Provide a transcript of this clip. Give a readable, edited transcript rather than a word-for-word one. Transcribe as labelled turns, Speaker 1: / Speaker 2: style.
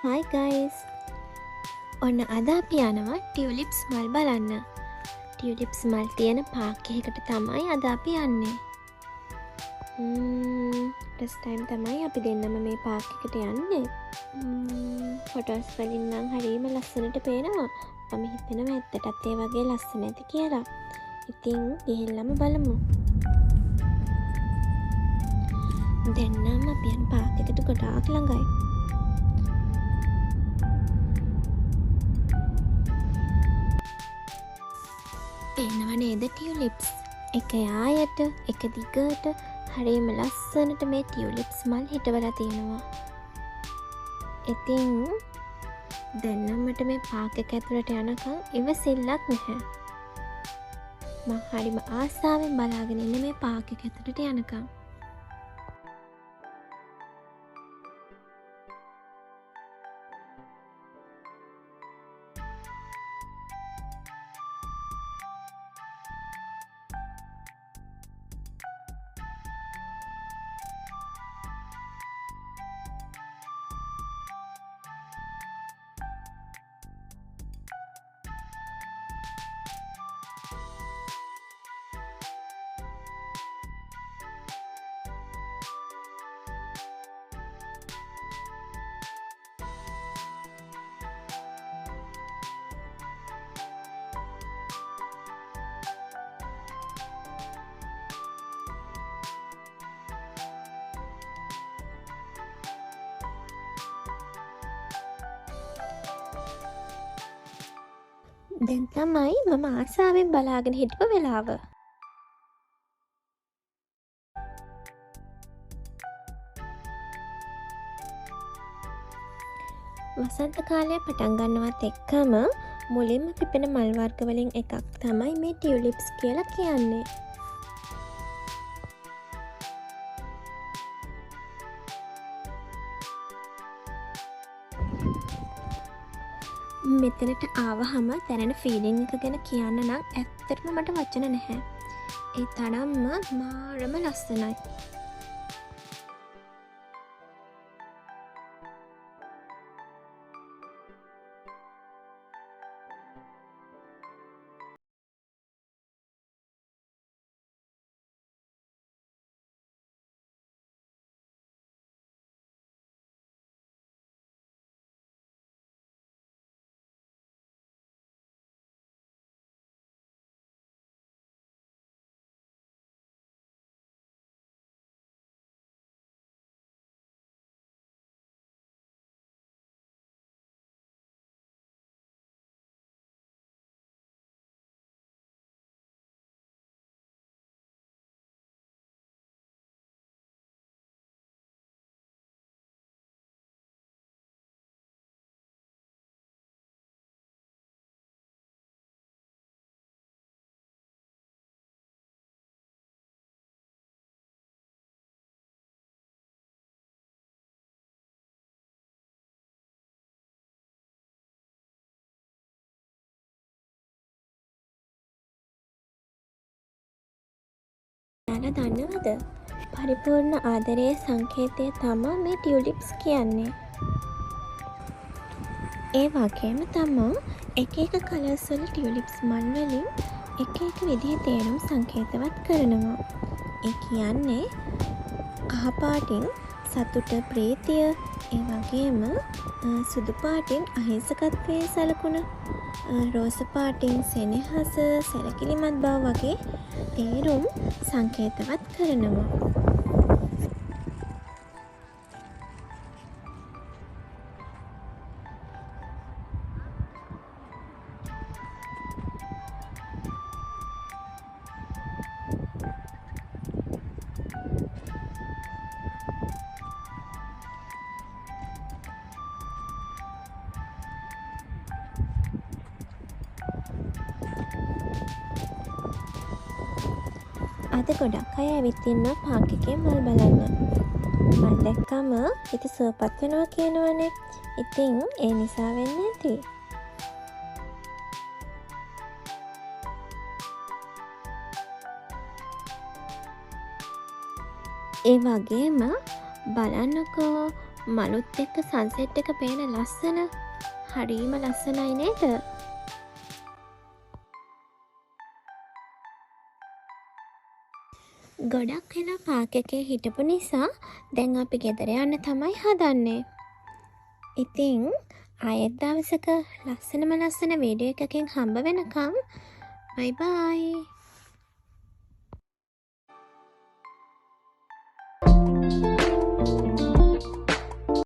Speaker 1: Hi guys! ඔන්න අද අපි යනවා ටියුලිප්ස් මල් බලන්න. ටියුලිප්ස් මල් තියෙන පාක් එකකට තමයි අද අපි යන්නේ. ෆස්ට් ටයිම් තමයි අපි දෙන්නම මේ පාක් එකට යන්නේ. ෆොටෝස් වලින් නම් හරිම ලස්සනට පේනවා. මම හිතනවා ඇත්තටත් ඒ වගේ ලස්සන ඇති කියලා. ඉතින් ගිහිල්ලාම බලමු. දැන් නම් අපි යන පාක් එකට ගොඩාක් ළඟයි. පේනව නේද ටියුලිප්ස්? එක යායට එක දිගට හරිම ලස්සනට මේ ටියුලිප්ස් මල් හිටවලා තියෙනවා. ඉතින් දැන් නම් මට මේ පාක් එක ඇතුළට යනකම් ඉවසිල්ලක් නැහැ. මම හරිම ආසාවෙන් බලාගෙන ඉන්නේ මේ පාක් එක ඇතුළට යනකම්. දැන් තමයි මම ආසාවෙන් බලාගෙන හිටපු වෙලාව. වසන්ත කාලය පටන් ගන්නවත් එක්කම මුලින්ම පිපෙන මල් වර්ග වලින් එකක් තමයි මේ ටියුලිප්ස් කියලා කියන්නේ. මෙතනට ආවහම දැනෙන ෆීලිං එක ගැන කියන්න නම් ඇත්තටම මට වචන නැහැ. ඒ තරම්ම මාරම ලස්සනයි. යාලා දන්නවද? පරිපූර්ණ ආදරයේ සංකේතය තමා මේ ටියුලිප්ස් කියන්නේ. ඒ වගේම තමා එක එක කලර්ස් වල ටියුලිප්ස් මල් වලින් එක එක විදිහේ තේරුම් සංකේතවත් කරනවා. ඒ කියන්නේ කහ පාටින් සතුට ප්‍රීතිය, ඒ වගේම සුදු පාටින් අහිංසකත්වයේ සලකුණ, රෝස පාටින් සෙනෙහස, සැලකිලිමත් බව වගේ තේරුම් සංකේතවත් කරනවා. අද ගොඩක් අය ඇවිත් ඉන්නවා පාක් එකේ මල් බලන්න. මල් දැක්කම හිත සුවපත් වෙනවා කියනවනේ. ඉතින් ඒ නිසා වෙන්න ඇති. ඒ වගේම බලන්නකෝ මලුත් එක්ක සන්සෙට් එක පේන ලස්සන. හරිම ලස්සනයි නේද? ගොඩක් වෙලා පාක් එකේ හිටපු නිසා දැන් අපි ගෙදර යන්න තමයි හදන්නේ. ඉතින් ආයෙත් දවසක ලස්සනම ලස්සන වීඩියෝ එකකින් හම්බ වෙනකම් බයි බයි.